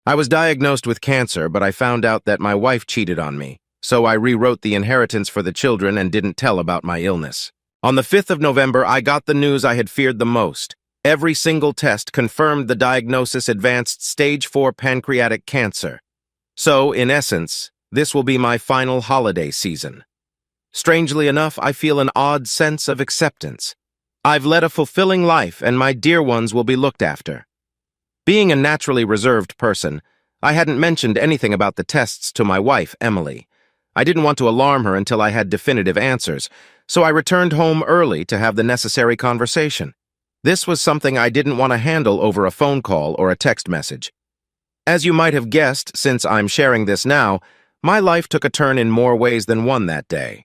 I was diagnosed with cancer, but I found out that my wife cheated on me, so I rewrote the inheritance for the children and didn't tell about my illness. On the 5th of November, I got the news I had feared the most. Every single test confirmed the diagnosis: advanced stage 4 pancreatic cancer. So, in essence, this will be my final holiday season. Strangely enough, I feel an odd sense of acceptance. I've led a fulfilling life, and my dear ones will be looked after. Being a naturally reserved person, I hadn't mentioned anything about the tests to my wife, Emily. I didn't want to alarm her until I had definitive answers, so I returned home early to have the necessary conversation. This was something I didn't want to handle over a phone call or a text message. As you might have guessed, since I'm sharing this now, my life took a turn in more ways than one that day.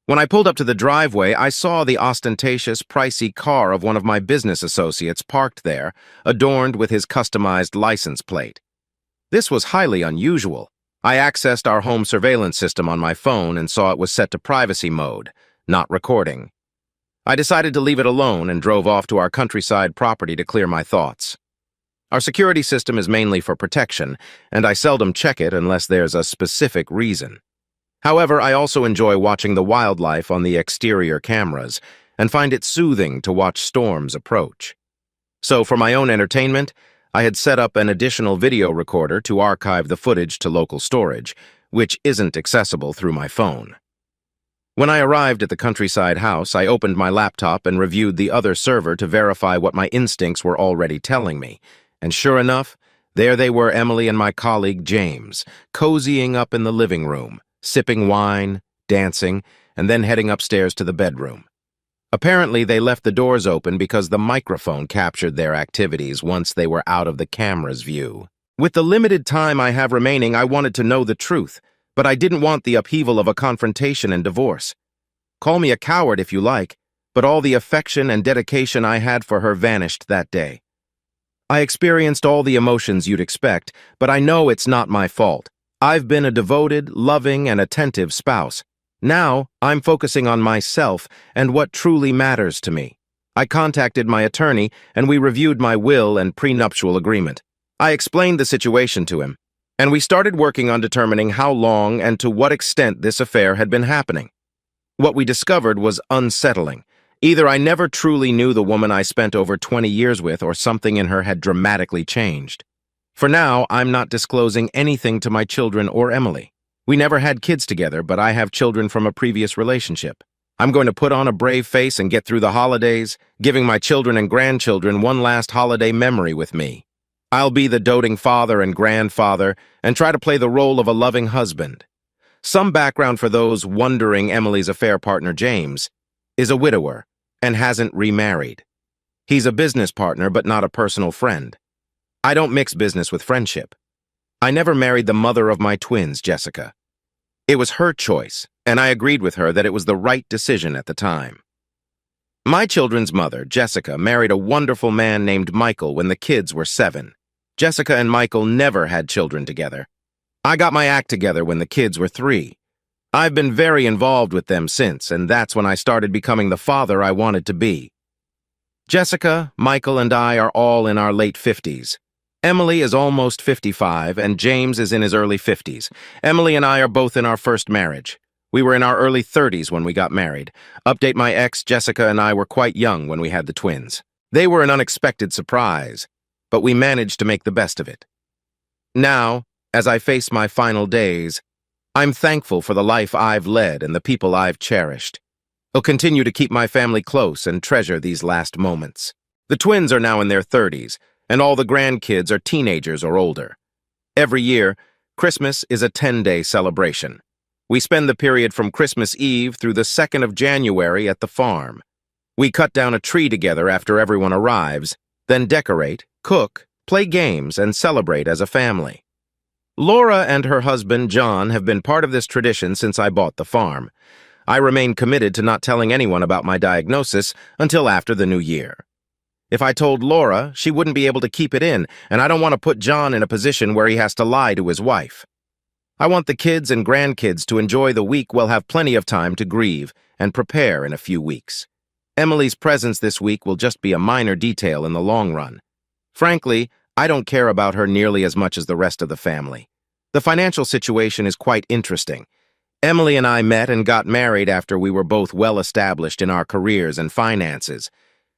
When I pulled up to the driveway, I saw the ostentatious, pricey car of one of my business associates parked there, adorned with his customized license plate. This was highly unusual. I accessed our home surveillance system on my phone and saw it was set to privacy mode, not recording. I decided to leave it alone and drove off to our countryside property to clear my thoughts. Our security system is mainly for protection, and I seldom check it unless there's a specific reason. However, I also enjoy watching the wildlife on the exterior cameras and find it soothing to watch storms approach. So, for my own entertainment, I had set up an additional video recorder to archive the footage to local storage, which isn't accessible through my phone. When I arrived at the countryside house, I opened my laptop and reviewed the other server to verify what my instincts were already telling me. And sure enough, there they were, Emily and my colleague James, cozying up in the living room, sipping wine, dancing, and then heading upstairs to the bedroom. Apparently, they left the doors open because the microphone captured their activities once they were out of the camera's view. With the limited time I have remaining, I wanted to know the truth, but I didn't want the upheaval of a confrontation and divorce. Call me a coward if you like, but all the affection and dedication I had for her vanished that day. I experienced all the emotions you'd expect, but I know it's not my fault. I've been a devoted, loving, and attentive spouse. Now, I'm focusing on myself and what truly matters to me. I contacted my attorney, and we reviewed my will and prenuptial agreement. I explained the situation to him, and we started working on determining how long and to what extent this affair had been happening. What we discovered was unsettling. Either I never truly knew the woman I spent over 20 years with, or something in her had dramatically changed. For now, I'm not disclosing anything to my children or Emily. We never had kids together, but I have children from a previous relationship. I'm going to put on a brave face and get through the holidays, giving my children and grandchildren one last holiday memory with me. I'll be the doting father and grandfather and try to play the role of a loving husband. Some background for those wondering: Emily's affair partner, James, is a widower and hasn't remarried. He's a business partner, but not a personal friend. I don't mix business with friendship. I never married the mother of my twins, Jessica. It was her choice, and I agreed with her that it was the right decision at the time. My children's mother, Jessica, married a wonderful man named Michael when the kids were 7. Jessica and Michael never had children together. I got my act together when the kids were 3. I've been very involved with them since, and that's when I started becoming the father I wanted to be. Jessica, Michael, and I are all in our late 50s. Emily is almost 55, and James is in his early 50s. Emily and I are both in our first marriage. We were in our early 30s when we got married. Update: my ex, Jessica, and I were quite young when we had the twins. They were an unexpected surprise, but we managed to make the best of it. Now, as I face my final days, I'm thankful for the life I've led and the people I've cherished. I'll continue to keep my family close and treasure these last moments. The twins are now in their 30s, and all the grandkids are teenagers or older. Every year, Christmas is a 10-day celebration. We spend the period from Christmas Eve through the 2nd of January at the farm. We cut down a tree together after everyone arrives, then decorate, cook, play games, and celebrate as a family. Laura and her husband, John, have been part of this tradition since I bought the farm. I remain committed to not telling anyone about my diagnosis until after the new year. If I told Laura, she wouldn't be able to keep it in, and I don't want to put John in a position where he has to lie to his wife. I want the kids and grandkids to enjoy the week. We'll have plenty of time to grieve and prepare in a few weeks. Emily's presence this week will just be a minor detail in the long run. Frankly, I don't care about her nearly as much as the rest of the family. The financial situation is quite interesting. Emily and I met and got married after we were both well established in our careers and finances.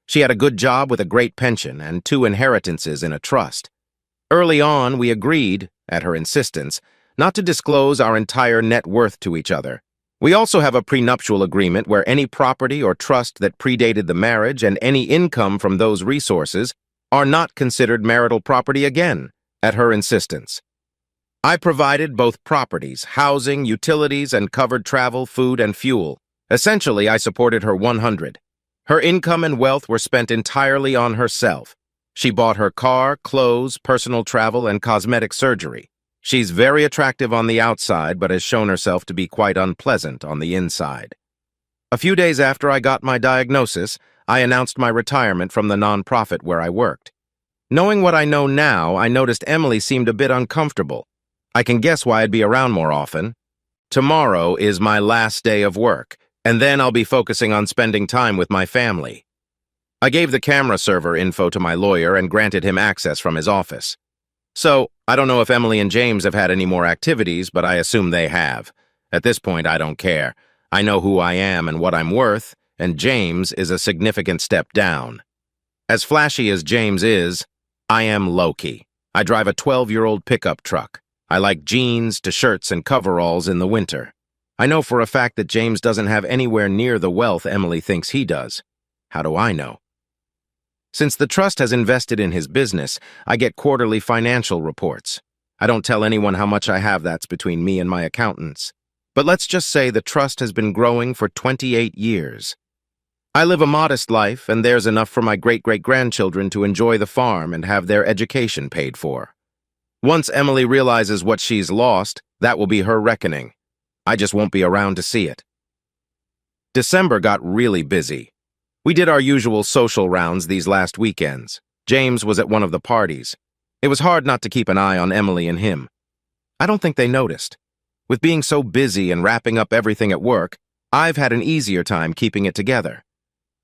She had a good job with a great pension and 2 inheritances in a trust. Early on, we agreed, at her insistence, not to disclose our entire net worth to each other. We also have a prenuptial agreement where any property or trust that predated the marriage and any income from those resources are not considered marital property again, at her insistence. I provided both properties, housing, utilities, and covered travel, food, and fuel. Essentially, I supported her 100. Her income and wealth were spent entirely on herself. She bought her car, clothes, personal travel, and cosmetic surgery. She's very attractive on the outside, but has shown herself to be quite unpleasant on the inside. A few days after I got my diagnosis, I announced my retirement from the nonprofit where I worked. Knowing what I know now, I noticed Emily seemed a bit uncomfortable. I can guess why I'd be around more often. Tomorrow is my last day of work, and then I'll be focusing on spending time with my family. I gave the camera server info to my lawyer and granted him access from his office. So, I don't know if Emily and James have had any more activities, but I assume they have. At this point, I don't care. I know who I am and what I'm worth, and James is a significant step down. As flashy as James is, I am low-key. I drive a 12-year-old pickup truck. I like jeans to shirts and coveralls in the winter. I know for a fact that James doesn't have anywhere near the wealth Emily thinks he does. How do I know? Since the trust has invested in his business, I get quarterly financial reports. I don't tell anyone how much I have. That's between me and my accountants. But let's just say the trust has been growing for 28 years. I live a modest life, and there's enough for my great-great-grandchildren to enjoy the farm and have their education paid for. Once Emily realizes what she's lost, that will be her reckoning. I just won't be around to see it. December got really busy. We did our usual social rounds these last weekends. James was at one of the parties. It was hard not to keep an eye on Emily and him. I don't think they noticed. With being so busy and wrapping up everything at work, I've had an easier time keeping it together.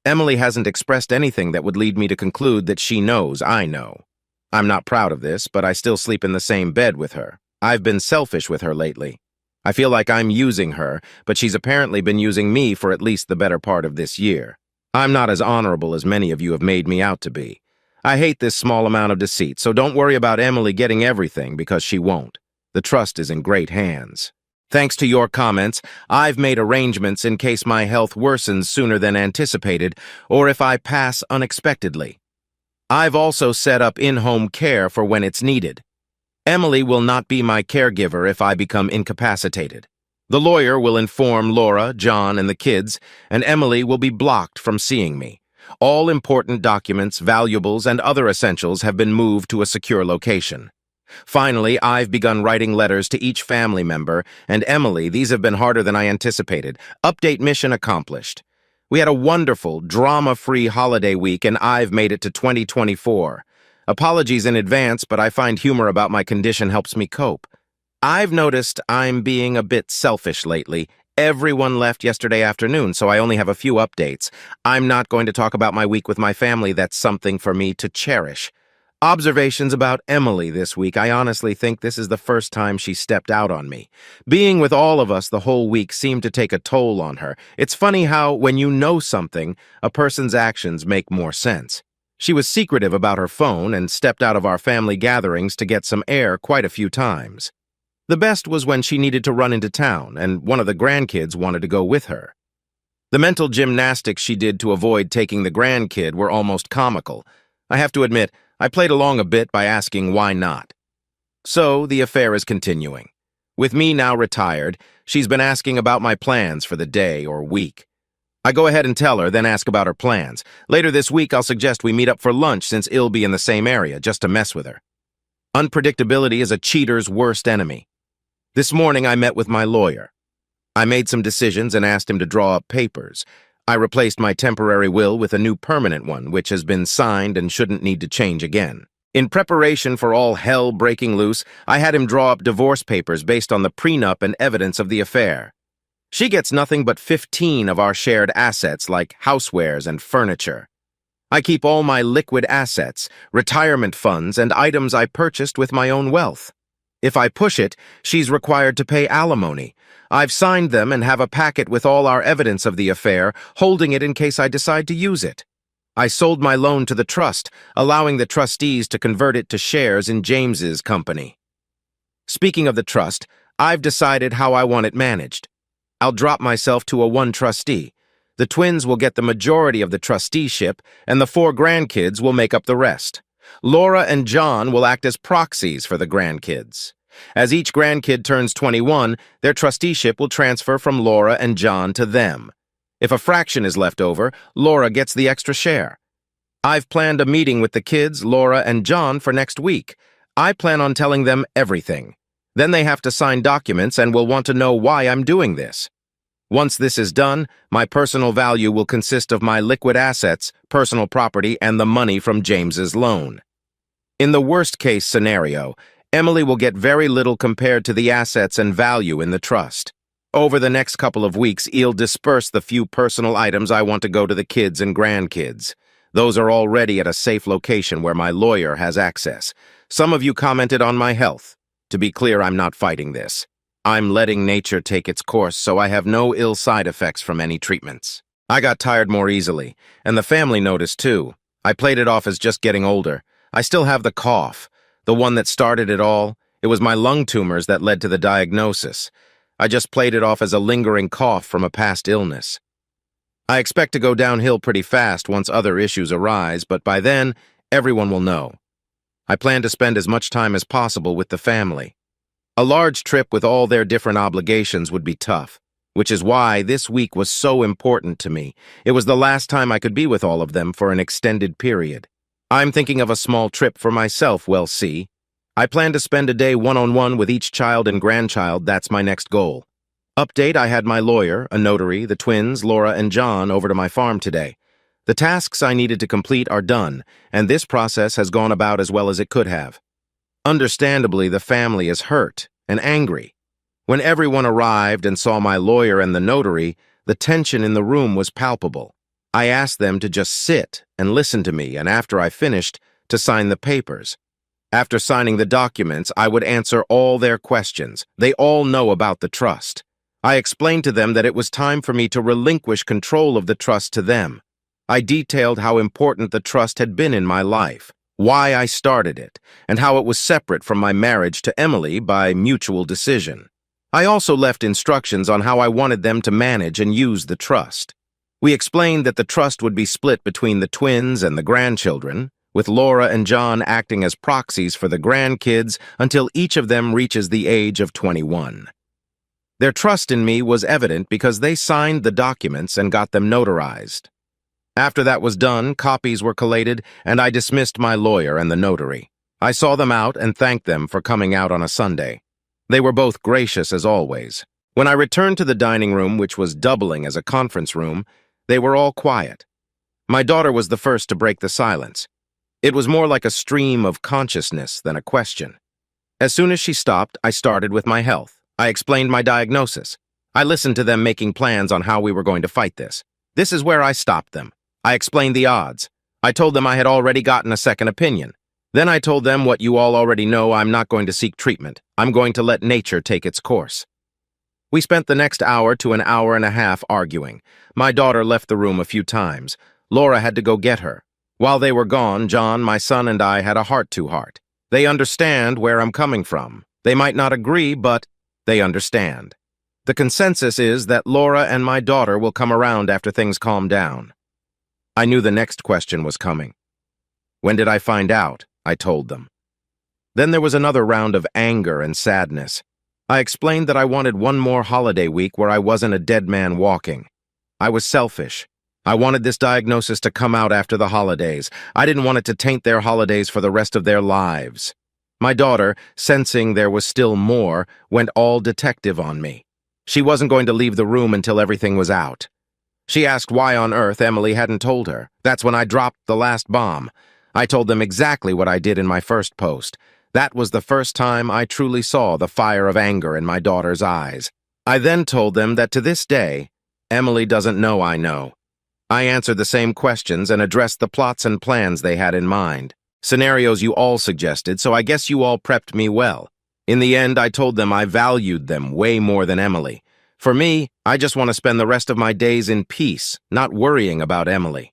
Emily hasn't expressed anything that would lead me to conclude that she knows I know. I'm not proud of this, but I still sleep in the same bed with her. I've been selfish with her lately. I feel like I'm using her, but she's apparently been using me for at least the better part of this year. I'm not as honorable as many of you have made me out to be. I hate this small amount of deceit, so don't worry about Emily getting everything because she won't. The trust is in great hands. Thanks to your comments, I've made arrangements in case my health worsens sooner than anticipated or if I pass unexpectedly. I've also set up in-home care for when it's needed. Emily will not be my caregiver if I become incapacitated. The lawyer will inform Laura, John, and the kids, and Emily will be blocked from seeing me. All important documents, valuables, and other essentials have been moved to a secure location. Finally, I've begun writing letters to each family member, and Emily, these have been harder than I anticipated. Update mission accomplished. We had a wonderful, drama-free holiday week, and I've made it to 2024. Apologies in advance, but I find humor about my condition helps me cope. I've noticed I'm being a bit selfish lately. Everyone left yesterday afternoon, so I only have a few updates. I'm not going to talk about my week with my family. That's something for me to cherish. Observations about Emily this week. I honestly think this is the first time she stepped out on me. Being with all of us the whole week seemed to take a toll on her. It's funny how, when you know something, a person's actions make more sense. She was secretive about her phone and stepped out of our family gatherings to get some air quite a few times. The best was when she needed to run into town, and one of the grandkids wanted to go with her. The mental gymnastics she did to avoid taking the grandkid were almost comical. I have to admit, I played along a bit by asking why not. So, the affair is continuing. With me now retired, she's been asking about my plans for the day or week. I go ahead and tell her, then ask about her plans. Later this week, I'll suggest we meet up for lunch since I'll be in the same area, just to mess with her. Unpredictability is a cheater's worst enemy. This morning, I met with my lawyer. I made some decisions and asked him to draw up papers. I replaced my temporary will with a new permanent one, which has been signed and shouldn't need to change again. In preparation for all hell breaking loose, I had him draw up divorce papers based on the prenup and evidence of the affair. She gets nothing but 15 of our shared assets like housewares and furniture. I keep all my liquid assets, retirement funds, and items I purchased with my own wealth. If I push it, she's required to pay alimony. I've signed them and have a packet with all our evidence of the affair, holding it in case I decide to use it. I sold my loan to the trust, allowing the trustees to convert it to shares in James's company. Speaking of the trust, I've decided how I want it managed. I'll drop myself to a one trustee. The twins will get the majority of the trusteeship, and the 4 grandkids will make up the rest. Laura and John will act as proxies for the grandkids. As each grandkid turns 21, their trusteeship will transfer from Laura and John to them. If a fraction is left over, Laura gets the extra share. I've planned a meeting with the kids, Laura and John, for next week. I plan on telling them everything. Then they have to sign documents and will want to know why I'm doing this. Once this is done, my personal value will consist of my liquid assets, personal property, and the money from James's loan. In the worst-case scenario, Emily will get very little compared to the assets and value in the trust. Over the next couple of weeks, I'll disperse the few personal items I want to go to the kids and grandkids. Those are already at a safe location where my lawyer has access. Some of you commented on my health. To be clear, I'm not fighting this. I'm letting nature take its course, so I have no ill side effects from any treatments. I got tired more easily, and the family noticed too. I played it off as just getting older. I still have the cough, the one that started it all. It was my lung tumors that led to the diagnosis. I just played it off as a lingering cough from a past illness. I expect to go downhill pretty fast once other issues arise, but by then, everyone will know. I plan to spend as much time as possible with the family. A large trip with all their different obligations would be tough, which is why this week was so important to me. It was the last time I could be with all of them for an extended period. I'm thinking of a small trip for myself, well, see. I plan to spend a day one-on-one with each child and grandchild. That's my next goal. Update, I had my lawyer, a notary, the twins, Laura and John, over to my farm today. The tasks I needed to complete are done, and this process has gone about as well as it could have. Understandably, the family is hurt and angry. When everyone arrived and saw my lawyer and the notary, the tension in the room was palpable. I asked them to just sit and listen to me, and after I finished, to sign the papers. After signing the documents, I would answer all their questions. They all know about the trust. I explained to them that it was time for me to relinquish control of the trust to them. I detailed how important the trust had been in my life, why I started it, and how it was separate from my marriage to Emily by mutual decision. I also left instructions on how I wanted them to manage and use the trust. We explained that the trust would be split between the twins and the grandchildren, with Laura and John acting as proxies for the grandkids until each of them reaches the age of 21. Their trust in me was evident because they signed the documents and got them notarized. After that was done, copies were collated, and I dismissed my lawyer and the notary. I saw them out and thanked them for coming out on a Sunday. They were both gracious as always. When I returned to the dining room, which was doubling as a conference room, they were all quiet. My daughter was the first to break the silence. It was more like a stream of consciousness than a question. As soon as she stopped, I started with my health. I explained my diagnosis. I listened to them making plans on how we were going to fight this. This is where I stopped them. I explained the odds. I told them I had already gotten a second opinion. Then I told them what you all already know. I'm not going to seek treatment. I'm going to let nature take its course. We spent the next hour to an hour and a half arguing. My daughter left the room a few times. Laura had to go get her. While they were gone, John, my son, and I had a heart-to-heart. They understand where I'm coming from. They might not agree, but they understand. The consensus is that Laura and my daughter will come around after things calm down. I knew the next question was coming. When did I find out? I told them. Then there was another round of anger and sadness. I explained that I wanted one more holiday week where I wasn't a dead man walking. I was selfish. I wanted this diagnosis to come out after the holidays. I didn't want it to taint their holidays for the rest of their lives. My daughter, sensing there was still more, went all detective on me. She wasn't going to leave the room until everything was out. She asked why on earth Emily hadn't told her. That's when I dropped the last bomb. I told them exactly what I did in my first post. That was the first time I truly saw the fire of anger in my daughter's eyes. I then told them that to this day, Emily doesn't know I know. I answered the same questions and addressed the plots and plans they had in mind. Scenarios you all suggested, so I guess you all prepped me well. In the end, I told them I valued them way more than Emily. For me, I just want to spend the rest of my days in peace, not worrying about Emily.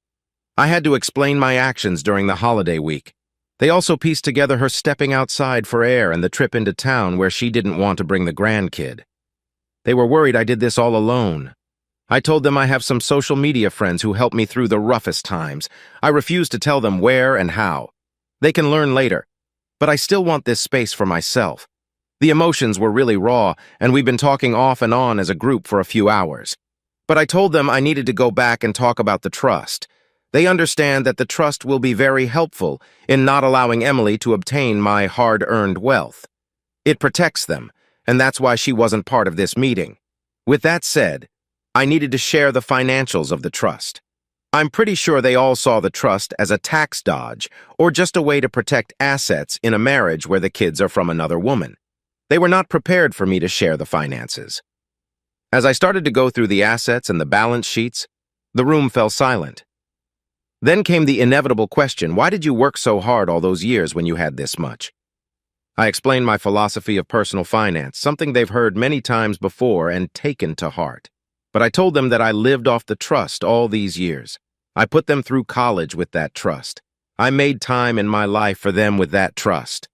I had to explain my actions during the holiday week. They also pieced together her stepping outside for air and the trip into town where she didn't want to bring the grandkid. They were worried I did this all alone. I told them I have some social media friends who helped me through the roughest times. I refused to tell them where and how. They can learn later, but I still want this space for myself. The emotions were really raw, and we've been talking off and on as a group for a few hours. But I told them I needed to go back and talk about the trust. They understand that the trust will be very helpful in not allowing Emily to obtain my hard-earned wealth. It protects them, and that's why she wasn't part of this meeting. With that said, I needed to share the financials of the trust. I'm pretty sure they all saw the trust as a tax dodge or just a way to protect assets in a marriage where the kids are from another woman. They were not prepared for me to share the finances. As I started to go through the assets and the balance sheets, the room fell silent. Then came the inevitable question, why did you work so hard all those years when you had this much? I explained my philosophy of personal finance, something they've heard many times before and taken to heart. But I told them that I lived off the trust all these years. I put them through college with that trust. I made time in my life for them with that trust.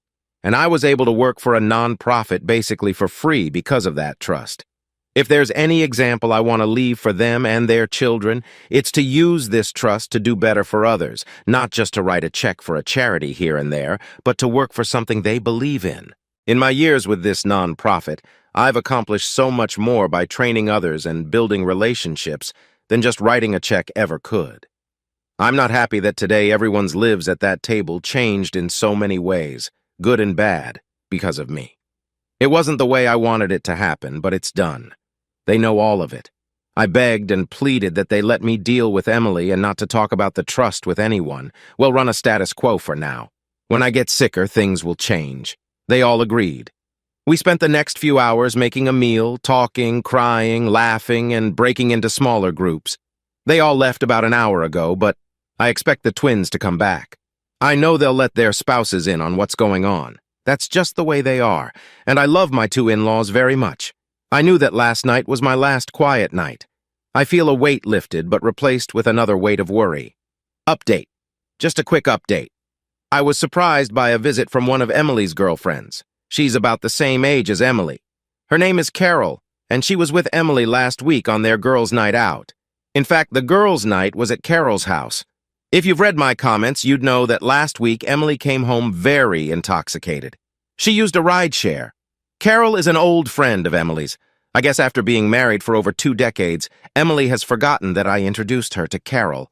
And I was able to work for a non-profit basically for free because of that trust. If there's any example I want to leave for them and their children, it's to use this trust to do better for others, not just to write a check for a charity here and there, but to work for something they believe in. In my years with this non-profit, I've accomplished so much more by training others and building relationships than just writing a check ever could. I'm not happy that today everyone's lives at that table changed in so many ways, good and bad, because of me. It wasn't the way I wanted it to happen, but it's done. They know all of it. I begged and pleaded that they let me deal with Emily and not to talk about the trust with anyone. We'll run a status quo for now. When I get sicker, things will change. They all agreed. We spent the next few hours making a meal, talking, crying, laughing, and breaking into smaller groups. They all left about an hour ago, but I expect the twins to come back. I know they'll let their spouses in on what's going on. That's just the way they are, and I love my two in-laws very much. I knew that last night was my last quiet night. I feel a weight lifted, but replaced with another weight of worry. Update. Just a quick update. I was surprised by a visit from one of Emily's girlfriends. She's about the same age as Emily. Her name is Carol, and she was with Emily last week on their girls' night out. In fact, the girls' night was at Carol's house. If you've read my comments, you'd know that last week Emily came home very intoxicated. She used a rideshare. Carol is an old friend of Emily's. I guess after being married for over 2 decades, Emily has forgotten that I introduced her to Carol.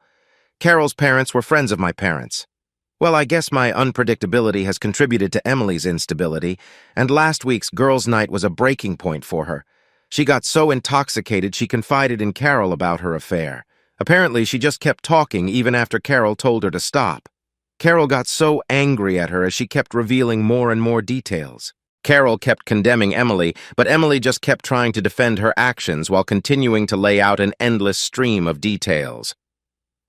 Carol's parents were friends of my parents. Well, I guess my unpredictability has contributed to Emily's instability, and last week's girls' night was a breaking point for her. She got so intoxicated she confided in Carol about her affair. Apparently, she just kept talking even after Carol told her to stop. Carol got so angry at her as she kept revealing more and more details. Carol kept condemning Emily, but Emily just kept trying to defend her actions while continuing to lay out an endless stream of details.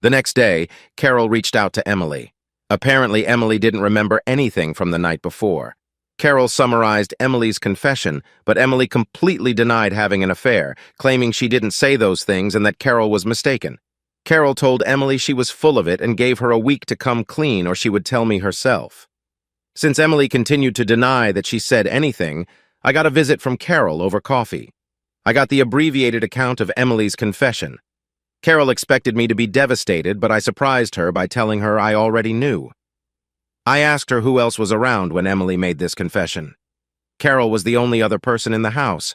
The next day, Carol reached out to Emily. Apparently, Emily didn't remember anything from the night before. Carol summarized Emily's confession, but Emily completely denied having an affair, claiming she didn't say those things and that Carol was mistaken. Carol told Emily she was full of it and gave her a week to come clean or she would tell me herself. Since Emily continued to deny that she said anything, I got a visit from Carol over coffee. I got the abbreviated account of Emily's confession. Carol expected me to be devastated, but I surprised her by telling her I already knew. I asked her who else was around when Emily made this confession. Carol was the only other person in the house.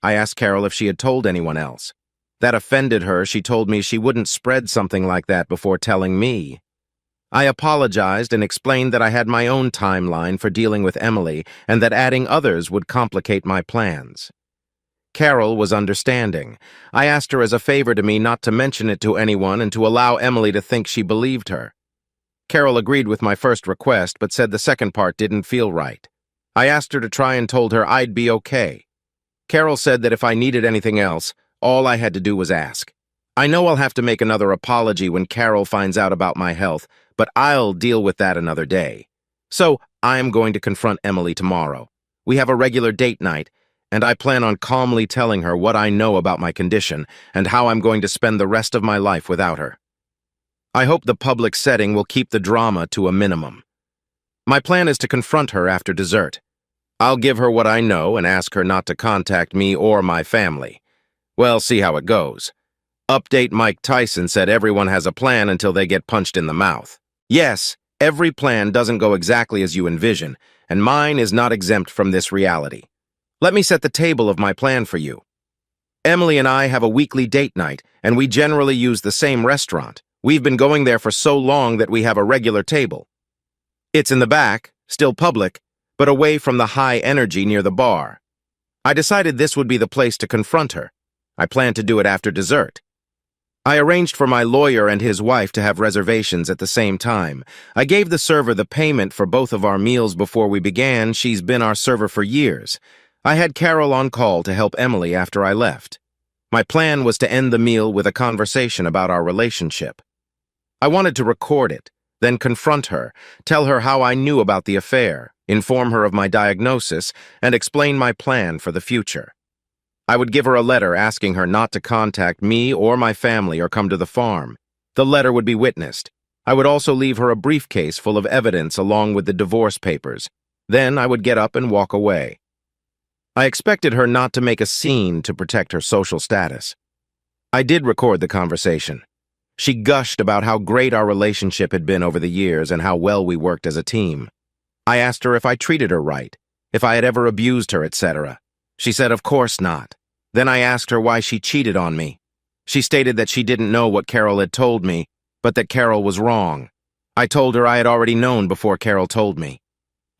I asked Carol if she had told anyone else. That offended her. She told me she wouldn't spread something like that before telling me. I apologized and explained that I had my own timeline for dealing with Emily and that adding others would complicate my plans. Carol was understanding. I asked her as a favor to me not to mention it to anyone and to allow Emily to think she believed her. Carol agreed with my first request, but said the second part didn't feel right. I asked her to try and told her I'd be okay. Carol said that if I needed anything else, all I had to do was ask. I know I'll have to make another apology when Carol finds out about my health, but I'll deal with that another day. So, I am going to confront Emily tomorrow. We have a regular date night, and I plan on calmly telling her what I know about my condition and how I'm going to spend the rest of my life without her. I hope the public setting will keep the drama to a minimum. My plan is to confront her after dessert. I'll give her what I know and ask her not to contact me or my family. We'll see how it goes. Update Mike Tyson said everyone has a plan until they get punched in the mouth. Yes, every plan doesn't go exactly as you envision, and mine is not exempt from this reality. Let me set the table of my plan for you. Emily and I have a weekly date night, and we generally use the same restaurant. We've been going there for so long that we have a regular table. It's in the back, still public, but away from the high energy near the bar. I decided this would be the place to confront her. I plan to do it after dessert. I arranged for my lawyer and his wife to have reservations at the same time. I gave the server the payment for both of our meals before we began. She's been our server for years. I had Carol on call to help Emily after I left. My plan was to end the meal with a conversation about our relationship. I wanted to record it, then confront her, tell her how I knew about the affair, inform her of my diagnosis, and explain my plan for the future. I would give her a letter asking her not to contact me or my family or come to the farm. The letter would be witnessed. I would also leave her a briefcase full of evidence along with the divorce papers. Then I would get up and walk away. I expected her not to make a scene to protect her social status. I did record the conversation. She gushed about how great our relationship had been over the years and how well we worked as a team. I asked her if I treated her right, if I had ever abused her, etc. She said, of course not. Then I asked her why she cheated on me. She stated that she didn't know what Carol had told me, but that Carol was wrong. I told her I had already known before Carol told me.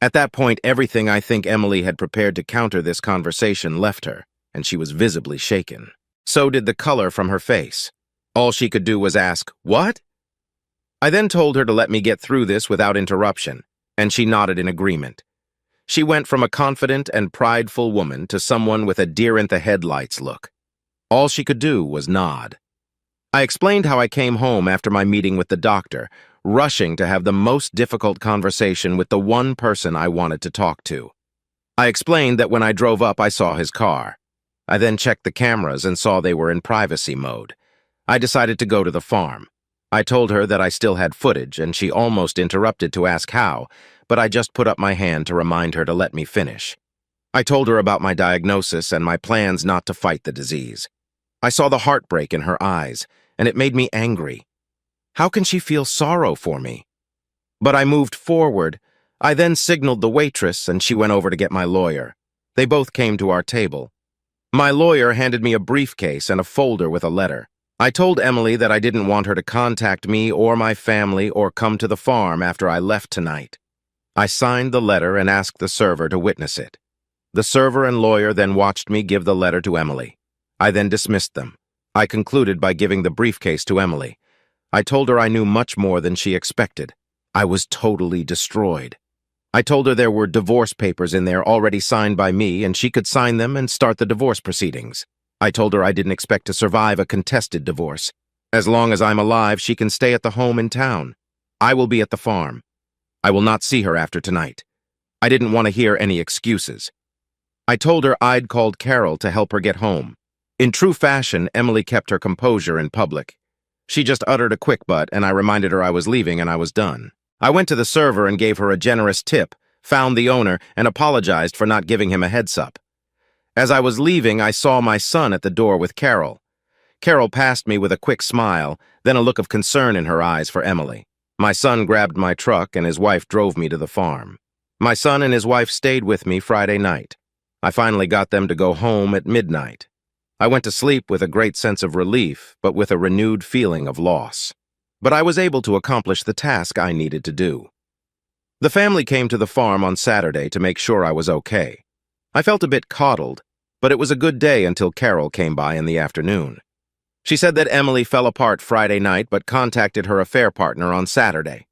At that point, everything I think Emily had prepared to counter this conversation left her, and she was visibly shaken. So did the color from her face. All she could do was ask, "What?" I then told her to let me get through this without interruption, and she nodded in agreement. She went from a confident and prideful woman to someone with a deer-in-the-headlights look. All she could do was nod. I explained how I came home after my meeting with the doctor, rushing to have the most difficult conversation with the one person I wanted to talk to. I explained that when I drove up, I saw his car. I then checked the cameras and saw they were in privacy mode. I decided to go to the farm. I told her that I still had footage, and she almost interrupted to ask how, but I just put up my hand to remind her to let me finish. I told her about my diagnosis and my plans not to fight the disease. I saw the heartbreak in her eyes, and it made me angry. How can she feel sorrow for me? But I moved forward. I then signaled the waitress, and she went over to get my lawyer. They both came to our table. My lawyer handed me a briefcase and a folder with a letter. I told Emily that I didn't want her to contact me or my family or come to the farm after I left tonight. I signed the letter and asked the server to witness it. The server and lawyer then watched me give the letter to Emily. I then dismissed them. I concluded by giving the briefcase to Emily. I told her I knew much more than she expected. I was totally destroyed. I told her there were divorce papers in there already signed by me and she could sign them and start the divorce proceedings. I told her I didn't expect to survive a contested divorce. As long as I'm alive, she can stay at the home in town. I will be at the farm. I will not see her after tonight. I didn't want to hear any excuses. I told her I'd called Carol to help her get home. In true fashion, Emily kept her composure in public. She just uttered a quick but, and I reminded her I was leaving and I was done. I went to the server and gave her a generous tip, found the owner, and apologized for not giving him a heads-up. As I was leaving, I saw my son at the door with Carol. Carol passed me with a quick smile, then a look of concern in her eyes for Emily. My son grabbed my truck and his wife drove me to the farm. My son and his wife stayed with me Friday night. I finally got them to go home at midnight. I went to sleep with a great sense of relief, but with a renewed feeling of loss. But I was able to accomplish the task I needed to do. The family came to the farm on Saturday to make sure I was okay. I felt a bit coddled, but it was a good day until Carol came by in the afternoon. She said that Emily fell apart Friday night but contacted her affair partner on Saturday.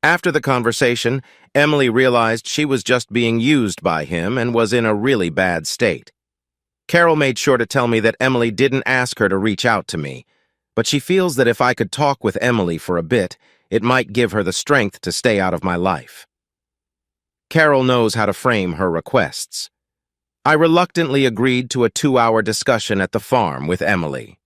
After the conversation, Emily realized she was just being used by him and was in a really bad state. Carol made sure to tell me that Emily didn't ask her to reach out to me. but she feels that if I could talk with Emily for a bit, it might give her the strength to stay out of my life. Carol knows how to frame her requests. I reluctantly agreed to a 2-hour discussion at the farm with Emily.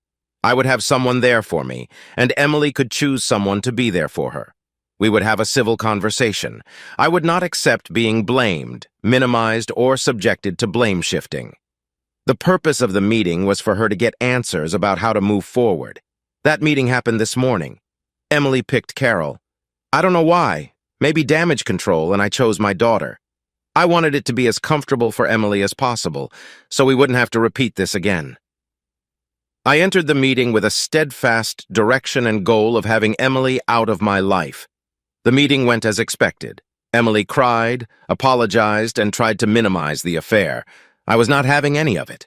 I would have someone there for me, and Emily could choose someone to be there for her. We would have a civil conversation. I would not accept being blamed, minimized, or subjected to blame shifting. The purpose of the meeting was for her to get answers about how to move forward. That meeting happened this morning. Emily picked Carol. I don't know why. Maybe damage control, and I chose my daughter. I wanted it to be as comfortable for Emily as possible, so we wouldn't have to repeat this again. I entered the meeting with a steadfast direction and goal of having Emily out of my life. The meeting went as expected. Emily cried, apologized, and tried to minimize the affair. I was not having any of it.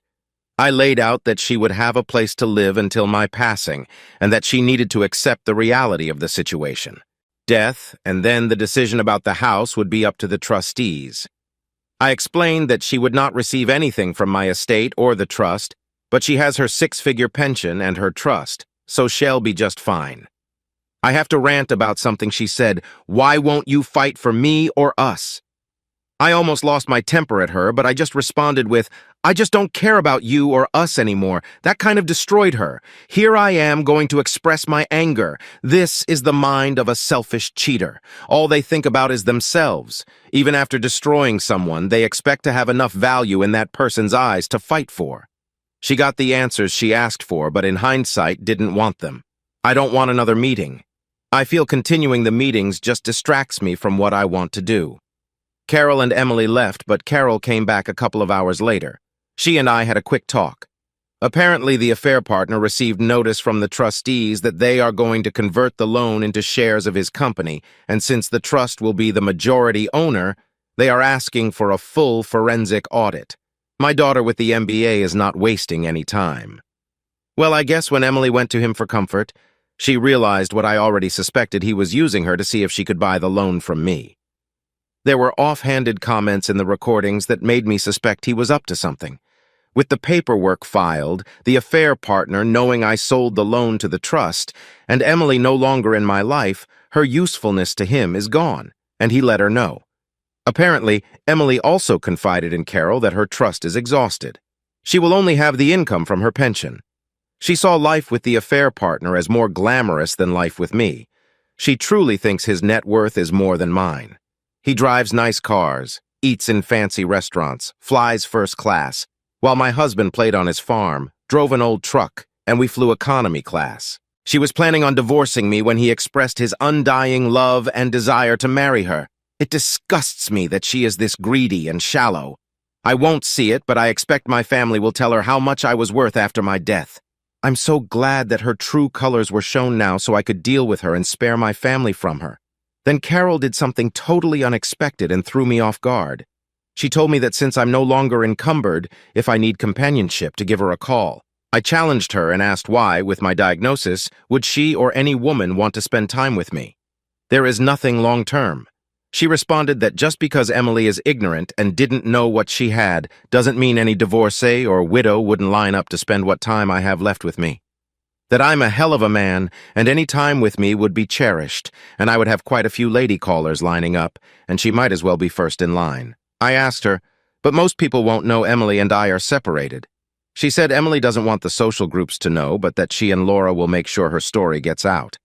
I laid out that she would have a place to live until my passing, and that she needed to accept the reality of the situation. Death, and then the decision about the house would be up to the trustees. I explained that she would not receive anything from my estate or the trust, but she has her 6-figure pension and her trust, so she'll be just fine. I have to rant about something she said. Why won't you fight for me or us? I almost lost my temper at her, but I just responded with, I just don't care about you or us anymore. That kind of destroyed her. Here I am going to express my anger. This is the mind of a selfish cheater. All they think about is themselves. Even after destroying someone, they expect to have enough value in that person's eyes to fight for. She got the answers she asked for, but in hindsight didn't want them. I don't want another meeting. I feel continuing the meetings just distracts me from what I want to do. Carol and Emily left, but Carol came back a couple of hours later. She and I had a quick talk. Apparently, the affair partner received notice from the trustees that they are going to convert the loan into shares of his company, and since the trust will be the majority owner, they are asking for a full forensic audit. My daughter with the MBA is not wasting any time. Well, I guess when Emily went to him for comfort, she realized what I already suspected: he was using her to see if she could buy the loan from me. There were offhanded comments in the recordings that made me suspect he was up to something. With the paperwork filed, the affair partner knowing I sold the loan to the trust, and Emily no longer in my life, her usefulness to him is gone, and he let her know. Apparently, Emily also confided in Carol that her trust is exhausted. She will only have the income from her pension. She saw life with the affair partner as more glamorous than life with me. She truly thinks his net worth is more than mine. He drives nice cars, eats in fancy restaurants, flies first class, while my husband played on his farm, drove an old truck, and we flew economy class. She was planning on divorcing me when he expressed his undying love and desire to marry her. It disgusts me that she is this greedy and shallow. I won't see it, but I expect my family will tell her how much I was worth after my death. I'm so glad that her true colors were shown now so I could deal with her and spare my family from her. Then Carol did something totally unexpected and threw me off guard. She told me that since I'm no longer encumbered, if I need companionship, to give her a call. I challenged her and asked why, with my diagnosis, would she or any woman want to spend time with me? There is nothing long-term. She responded that just because Emily is ignorant and didn't know what she had doesn't mean any divorcee or widow wouldn't line up to spend what time I have left with me. That I'm a hell of a man, and any time with me would be cherished, and I would have quite a few lady callers lining up, and she might as well be first in line. I asked her, but most people won't know Emily and I are separated. She said Emily doesn't want the social groups to know, but that she and Laura will make sure her story gets out.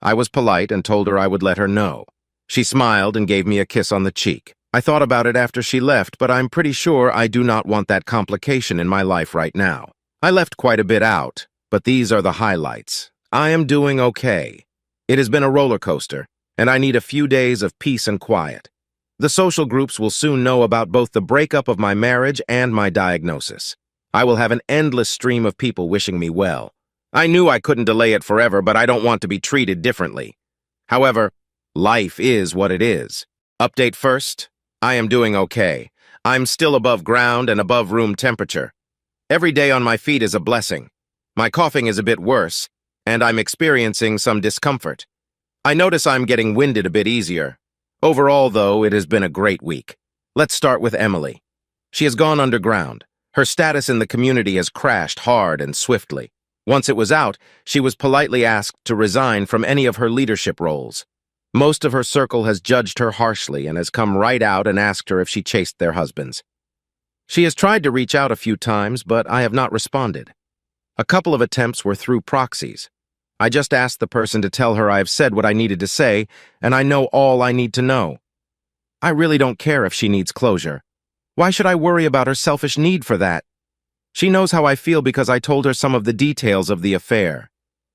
I was polite and told her I would let her know. She smiled and gave me a kiss on the cheek. I thought about it after she left, but I'm pretty sure I do not want that complication in my life right now. I left quite a bit out, but these are the highlights. I am doing okay. It has been a roller coaster, and I need a few days of peace and quiet. The social groups will soon know about both the breakup of my marriage and my diagnosis. I will have an endless stream of people wishing me well. I knew I couldn't delay it forever, but I don't want to be treated differently. However, life is what it is. Update first. I am doing okay. I'm still above ground and above room temperature. Every day on my feet is a blessing. My coughing is a bit worse, and I'm experiencing some discomfort. I notice I'm getting winded a bit easier. Overall, though, it has been a great week. Let's start with Emily. She has gone underground. Her status in the community has crashed hard and swiftly. Once it was out, she was politely asked to resign from any of her leadership roles. Most of her circle has judged her harshly and has come right out and asked her if she chased their husbands. She has tried to reach out a few times, but I have not responded. A couple of attempts were through proxies. I just asked the person to tell her I have said what I needed to say, and I know all I need to know. I really don't care if she needs closure. Why should I worry about her selfish need for that? She knows how I feel because I told her some of the details of the affair.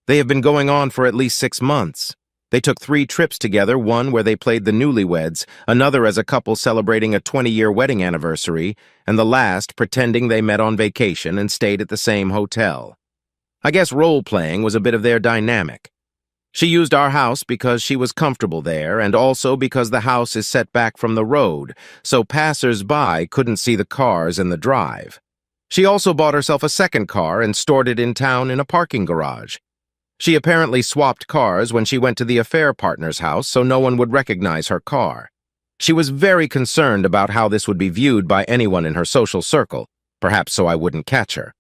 They have been going on for at least 6 months. They took 3 trips together, one where they played the newlyweds, another as a couple celebrating a 20-year wedding anniversary, and the last pretending they met on vacation and stayed at the same hotel. I guess role-playing was a bit of their dynamic. She used our house because she was comfortable there, and also because the house is set back from the road, so passers-by couldn't see the cars in the drive. She also bought herself a second car and stored it in town in a parking garage. She apparently swapped cars when she went to the affair partner's house so no one would recognize her car. She was very concerned about how this would be viewed by anyone in her social circle, perhaps so I wouldn't catch her.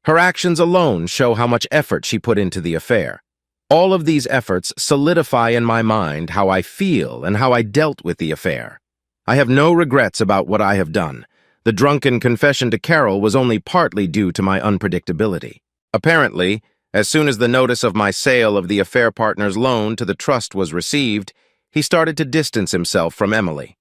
Her actions alone show how much effort she put into the affair. All of these efforts solidify in my mind how I feel and how I dealt with the affair. I have no regrets about what I have done. The drunken confession to Carol was only partly due to my unpredictability. Apparently, as soon as the notice of my sale of the affair partner's loan to the trust was received, he started to distance himself from Emily.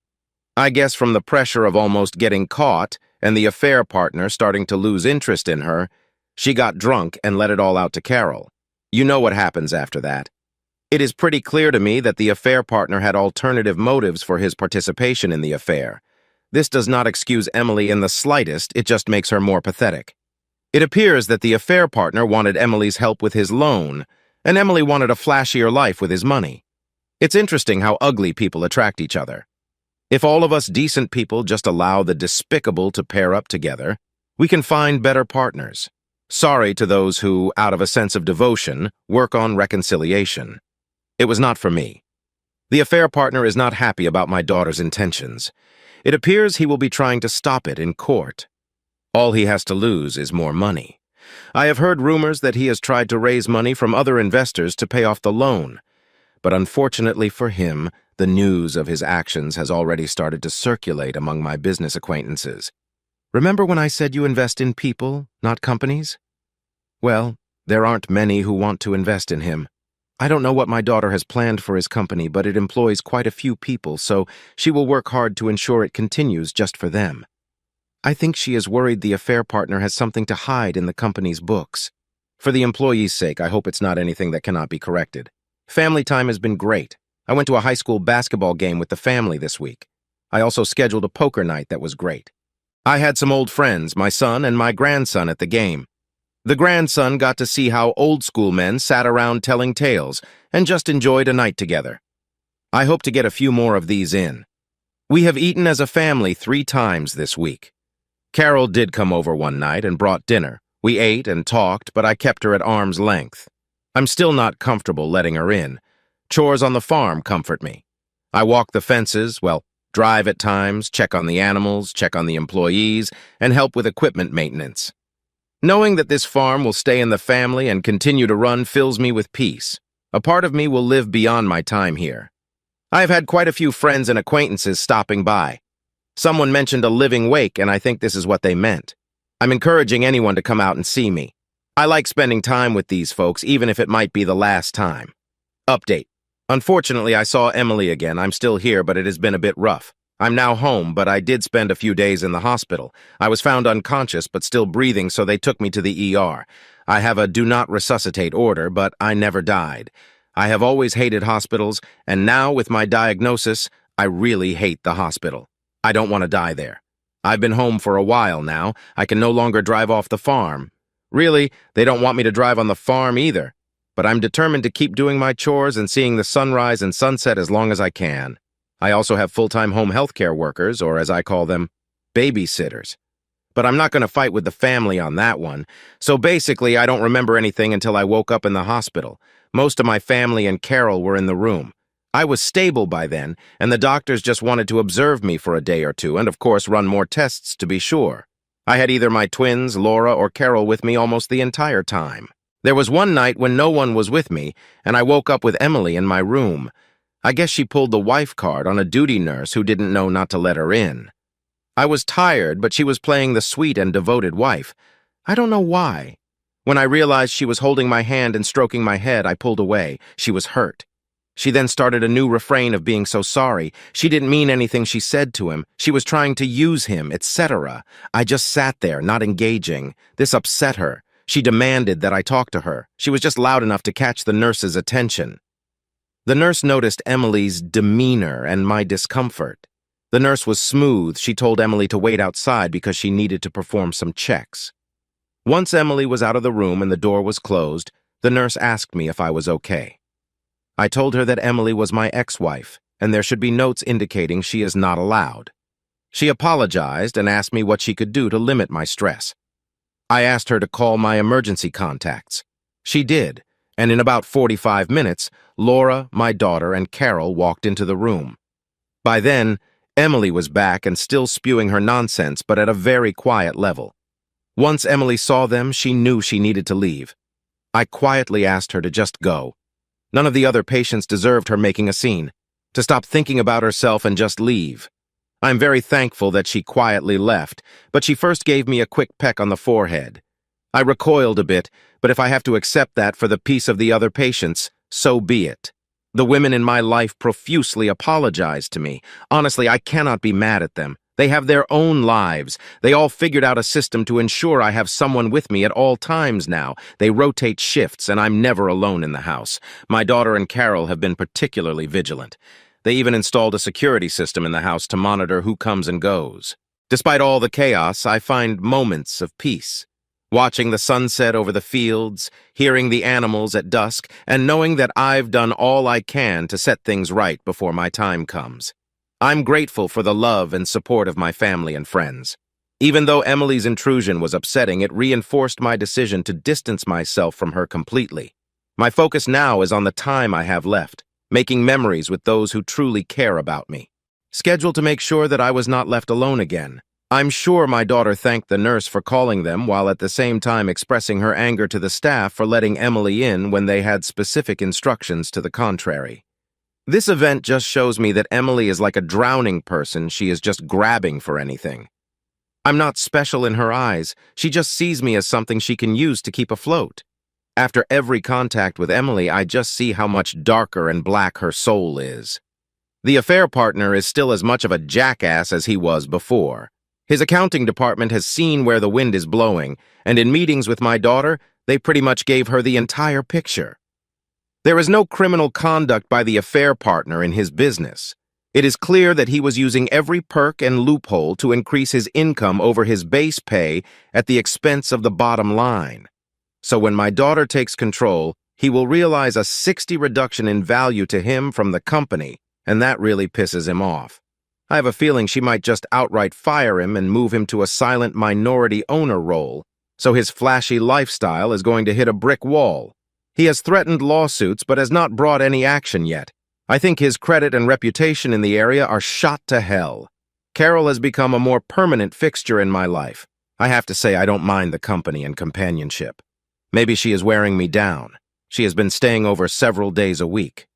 I guess from the pressure of almost getting caught and the affair partner starting to lose interest in her, she got drunk and let it all out to Carol. You know what happens after that. It is pretty clear to me that the affair partner had alternative motives for his participation in the affair. This does not excuse Emily in the slightest, it just makes her more pathetic. It appears that the affair partner wanted Emily's help with his loan, and Emily wanted a flashier life with his money. It's interesting how ugly people attract each other. If all of us decent people just allow the despicable to pair up together, we can find better partners. Sorry to those who, out of a sense of devotion, work on reconciliation. It was not for me. The affair partner is not happy about my daughter's intentions. It appears he will be trying to stop it in court. All he has to lose is more money. I have heard rumors that he has tried to raise money from other investors to pay off the loan. But unfortunately for him, the news of his actions has already started to circulate among my business acquaintances. Remember when I said you invest in people, not companies? Well, there aren't many who want to invest in him. I don't know what my daughter has planned for his company, but it employs quite a few people, so she will work hard to ensure it continues just for them. I think she is worried the affair partner has something to hide in the company's books. For the employees' sake, I hope it's not anything that cannot be corrected. Family time has been great. I went to a high school basketball game with the family this week. I also scheduled a poker night that was great. I had some old friends, my son and my grandson, at the game. The grandson got to see how old-school men sat around telling tales and just enjoyed a night together. I hope to get a few more of these in. We have eaten as a family 3 times this week. Carol did come over one night and brought dinner. We ate and talked, but I kept her at arm's length. I'm still not comfortable letting her in. Chores on the farm comfort me. I walk the fences, drive at times, check on the animals, check on the employees, and help with equipment maintenance. Knowing that this farm will stay in the family and continue to run fills me with peace. A part of me will live beyond my time here. I have had quite a few friends and acquaintances stopping by. Someone mentioned a living wake, and I think this is what they meant. I'm encouraging anyone to come out and see me. I like spending time with these folks, even if it might be the last time. Update. Unfortunately, I saw Emily again. I'm still here, but it has been a bit rough. I'm now home, but I did spend a few days in the hospital. I was found unconscious, but still breathing, so they took me to the ER. I have a do not resuscitate order, but I never died. I have always hated hospitals, and now with my diagnosis, I really hate the hospital. I don't want to die there. I've been home for a while now. I can no longer drive off the farm. Really, they don't want me to drive on the farm either. But I'm determined to keep doing my chores and seeing the sunrise and sunset as long as I can. I also have full-time home health care workers, or as I call them, babysitters. But I'm not going to fight with the family on that one. So basically, I don't remember anything until I woke up in the hospital. Most of my family and Carol were in the room. I was stable by then, and the doctors just wanted to observe me for a day or two and, of course, run more tests to be sure. I had either my twins, Laura, or Carol with me almost the entire time. There was one night when no one was with me, and I woke up with Emily in my room. I guess she pulled the wife card on a duty nurse who didn't know not to let her in. I was tired, but she was playing the sweet and devoted wife. I don't know why. When I realized she was holding my hand and stroking my head, I pulled away. She was hurt. She then started a new refrain of being so sorry. She didn't mean anything she said to him. She was trying to use him, etc. I just sat there, not engaging. This upset her. She demanded that I talk to her. She was just loud enough to catch the nurse's attention. The nurse noticed Emily's demeanor and my discomfort. The nurse was smooth. She told Emily to wait outside because she needed to perform some checks. Once Emily was out of the room and the door was closed, the nurse asked me if I was okay. I told her that Emily was my ex-wife, and there should be notes indicating she is not allowed. She apologized and asked me what she could do to limit my stress. I asked her to call my emergency contacts. She did, and in about 45 minutes, Laura, my daughter, and Carol walked into the room. By then, Emily was back and still spewing her nonsense, but at a very quiet level. Once Emily saw them, she knew she needed to leave. I quietly asked her to just go. None of the other patients deserved her making a scene, to stop thinking about herself and just leave. I'm very thankful that she quietly left, but she first gave me a quick peck on the forehead. I recoiled a bit, but if I have to accept that for the peace of the other patients, so be it. The women in my life profusely apologized to me. Honestly, I cannot be mad at them. They have their own lives. They all figured out a system to ensure I have someone with me at all times now. They rotate shifts, and I'm never alone in the house. My daughter and Carol have been particularly vigilant. They even installed a security system in the house to monitor who comes and goes. Despite all the chaos, I find moments of peace. Watching the sunset over the fields, hearing the animals at dusk, and knowing that I've done all I can to set things right before my time comes. I'm grateful for the love and support of my family and friends. Even though Emily's intrusion was upsetting, it reinforced my decision to distance myself from her completely. My focus now is on the time I have left, making memories with those who truly care about me. Scheduled to make sure that I was not left alone again. I'm sure my daughter thanked the nurse for calling them while at the same time expressing her anger to the staff for letting Emily in when they had specific instructions to the contrary. This event just shows me that Emily is like a drowning person. She is just grabbing for anything. I'm not special in her eyes. She just sees me as something she can use to keep afloat. After every contact with Emily, I just see how much darker and black her soul is. The affair partner is still as much of a jackass as he was before. His accounting department has seen where the wind is blowing, and in meetings with my daughter, they pretty much gave her the entire picture. There is no criminal conduct by the affair partner in his business. It is clear that he was using every perk and loophole to increase his income over his base pay at the expense of the bottom line. So when my daughter takes control, he will realize a 60 reduction in value to him from the company, and that really pisses him off. I have a feeling she might just outright fire him and move him to a silent minority owner role, so his flashy lifestyle is going to hit a brick wall. He has threatened lawsuits but has not brought any action yet. I think his credit and reputation in the area are shot to hell. Carol has become a more permanent fixture in my life. I have to say I don't mind the company and companionship. Maybe she is wearing me down. She has been staying over several days a week.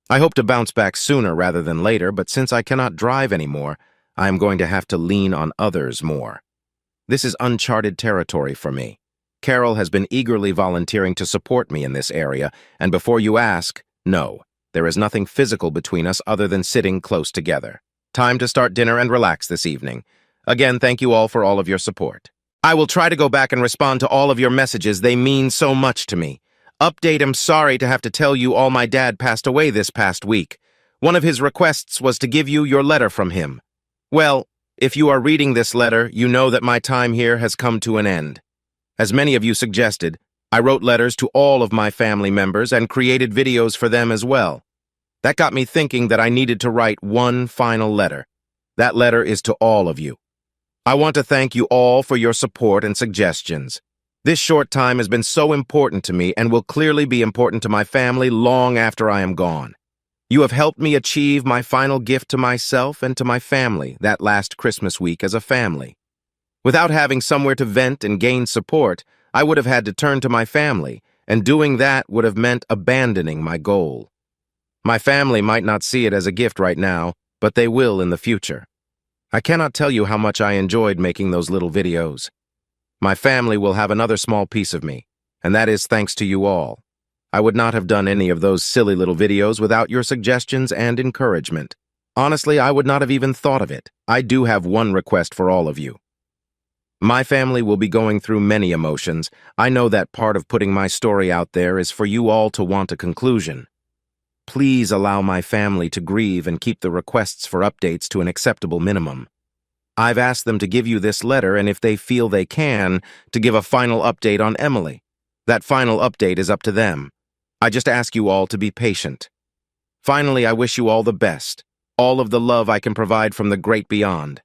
I hope to bounce back sooner rather than later, but since I cannot drive anymore, I am going to have to lean on others more. This is uncharted territory for me. Carol has been eagerly volunteering to support me in this area, and before you ask, no, there is nothing physical between us other than sitting close together. Time to start dinner and relax this evening. Again, thank you all for all of your support. I will try to go back and respond to all of your messages. They mean so much to me. Update, I'm sorry to have to tell you all my dad passed away this past week. One of his requests was to give you your letter from him. Well, if you are reading this letter, you know that my time here has come to an end. As many of you suggested, I wrote letters to all of my family members and created videos for them as well. That got me thinking that I needed to write one final letter. That letter is to all of you. I want to thank you all for your support and suggestions. This short time has been so important to me and will clearly be important to my family long after I am gone. You have helped me achieve my final gift to myself and to my family that last Christmas week as a family. Without having somewhere to vent and gain support, I would have had to turn to my family, and doing that would have meant abandoning my goal. My family might not see it as a gift right now, but they will in the future. I cannot tell you how much I enjoyed making those little videos. My family will have another small piece of me, and that is thanks to you all. I would not have done any of those silly little videos without your suggestions and encouragement. Honestly, I would not have even thought of it. I do have one request for all of you. My family will be going through many emotions. I know that part of putting my story out there is for you all to want a conclusion. Please allow my family to grieve and keep the requests for updates to an acceptable minimum. I've asked them to give you this letter, and if they feel they can, to give a final update on Emily. That final update is up to them. I just ask you all to be patient. Finally, I wish you all the best, all of the love I can provide from the great beyond.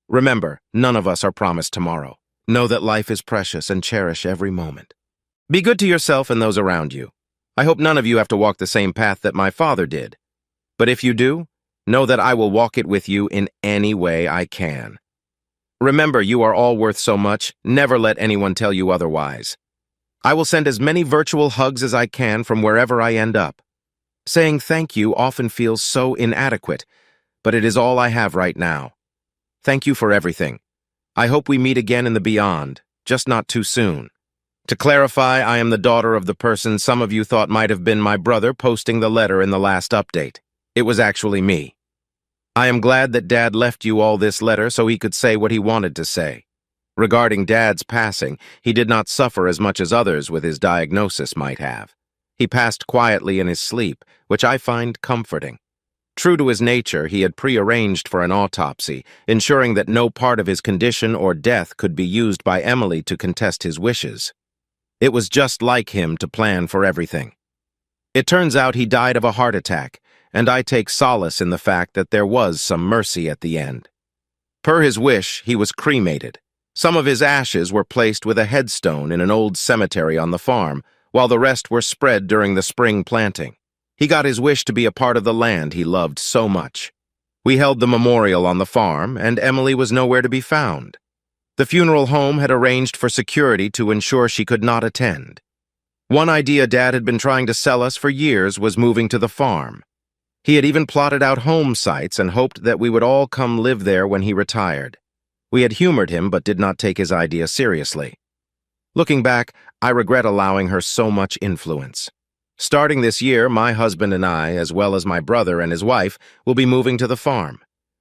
Remember, none of us are promised tomorrow. Know that life is precious and cherish every moment. Be good to yourself and those around you. I hope none of you have to walk the same path that my father did. But if you do, know that I will walk it with you in any way I can. Remember, you are all worth so much. Never let anyone tell you otherwise. I will send as many virtual hugs as I can from wherever I end up. Saying thank you often feels so inadequate, but it is all I have right now. Thank you for everything. I hope we meet again in the beyond, just not too soon. To clarify, I am the daughter of the person some of you thought might have been my brother posting the letter in the last update. It was actually me. I am glad that Dad left you all this letter so he could say what he wanted to say. Regarding Dad's passing, he did not suffer as much as others with his diagnosis might have. He passed quietly in his sleep, which I find comforting. True to his nature, he had prearranged for an autopsy, ensuring that no part of his condition or death could be used by Emily to contest his wishes. It was just like him to plan for everything. It turns out he died of a heart attack, and I take solace in the fact that there was some mercy at the end. Per his wish, he was cremated. Some of his ashes were placed with a headstone in an old cemetery on the farm, while the rest were spread during the spring planting. He got his wish to be a part of the land he loved so much. We held the memorial on the farm, and Emily was nowhere to be found. The funeral home had arranged for security to ensure she could not attend. One idea Dad had been trying to sell us for years was moving to the farm. He had even plotted out home sites and hoped that we would all come live there when he retired. We had humored him but did not take his idea seriously. Looking back, I regret allowing her so much influence. Starting this year, my husband and I, as well as my brother and his wife, will be moving to the farm.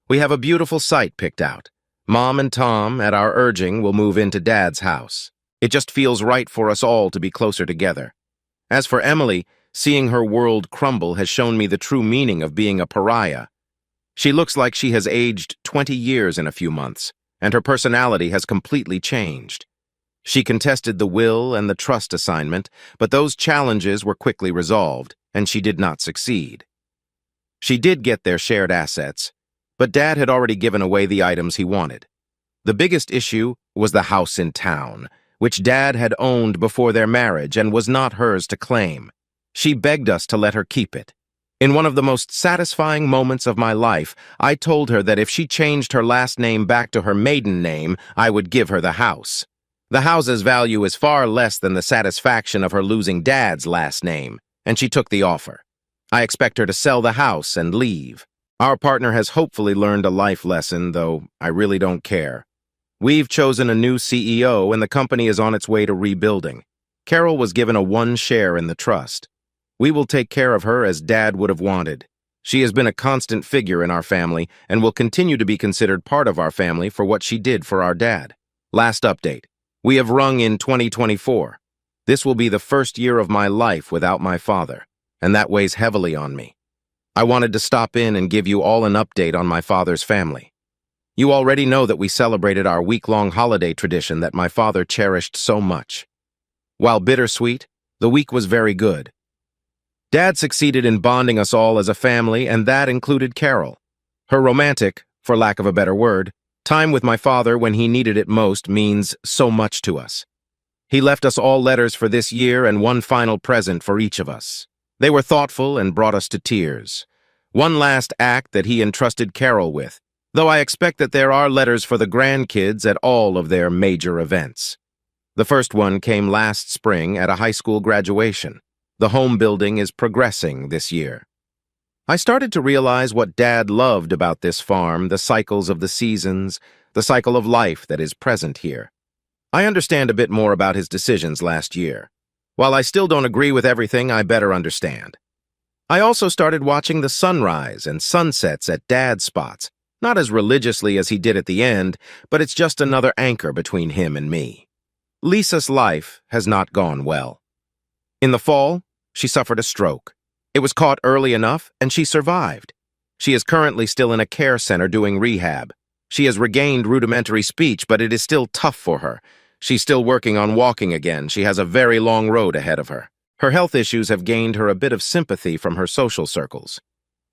We have a beautiful site picked out. Mom and Tom, at our urging, will move into Dad's house. It just feels right for us all to be closer together. As for Emily, seeing her world crumble has shown me the true meaning of being a pariah. She looks like she has aged 20 years in a few months, and her personality has completely changed. She contested the will and the trust assignment, but those challenges were quickly resolved, and she did not succeed. She did get their shared assets, but Dad had already given away the items he wanted. The biggest issue was the house in town, which Dad had owned before their marriage and was not hers to claim. She begged us to let her keep it. In one of the most satisfying moments of my life, I told her that if she changed her last name back to her maiden name, I would give her the house. The house's value is far less than the satisfaction of her losing Dad's last name, and she took the offer. I expect her to sell the house and leave. Our partner has hopefully learned a life lesson, though I really don't care. We've chosen a new CEO, and the company is on its way to rebuilding. Carol was given a 1 share in the trust. We will take care of her as Dad would have wanted. She has been a constant figure in our family and will continue to be considered part of our family for what she did for our dad. Last update. We have rung in 2024. This will be the first year of my life without my father, and that weighs heavily on me. I wanted to stop in and give you all an update on my father's family. You already know that we celebrated our week-long holiday tradition that my father cherished so much. While bittersweet, the week was very good. Dad succeeded in bonding us all as a family, and that included Carol. Her romantic, for lack of a better word, time with my father when he needed it most means so much to us. He left us all letters for this year and one final present for each of us. They were thoughtful and brought us to tears. One last act that he entrusted Carol with, though I expect that there are letters for the grandkids at all of their major events. The first one came last spring at a high school graduation. The home building is progressing this year. I started to realize what Dad loved about this farm, the cycles of the seasons, the cycle of life that is present here. I understand a bit more about his decisions last year. While I still don't agree with everything, I better understand. I also started watching the sunrise and sunsets at Dad's spots, not as religiously as he did at the end, but it's just another anchor between him and me. Lisa's life has not gone well. In the fall, she suffered a stroke. It was caught early enough, and she survived. She is currently still in a care center doing rehab. She has regained rudimentary speech, but it is still tough for her. She's still working on walking again. She has a very long road ahead of her. Her health issues have gained her a bit of sympathy from her social circles.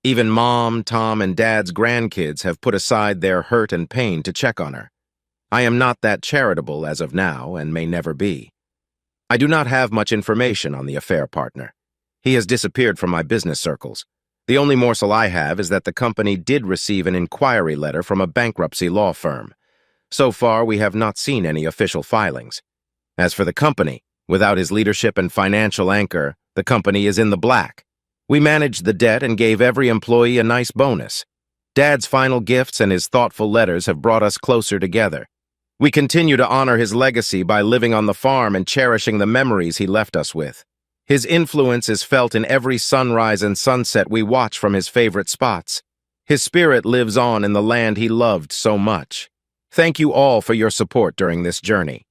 Even Mom, Tom, and Dad's grandkids have put aside their hurt and pain to check on her. I am not that charitable as of now, and may never be. I do not have much information on the affair partner. He has disappeared from my business circles. The only morsel I have is that the company did receive an inquiry letter from a bankruptcy law firm. So far, we have not seen any official filings. As for the company, without his leadership and financial anchor, the company is in the black. We managed the debt and gave every employee a nice bonus. Dad's final gifts and his thoughtful letters have brought us closer together. We continue to honor his legacy by living on the farm and cherishing the memories he left us with. His influence is felt in every sunrise and sunset we watch from his favorite spots. His spirit lives on in the land he loved so much. Thank you all for your support during this journey.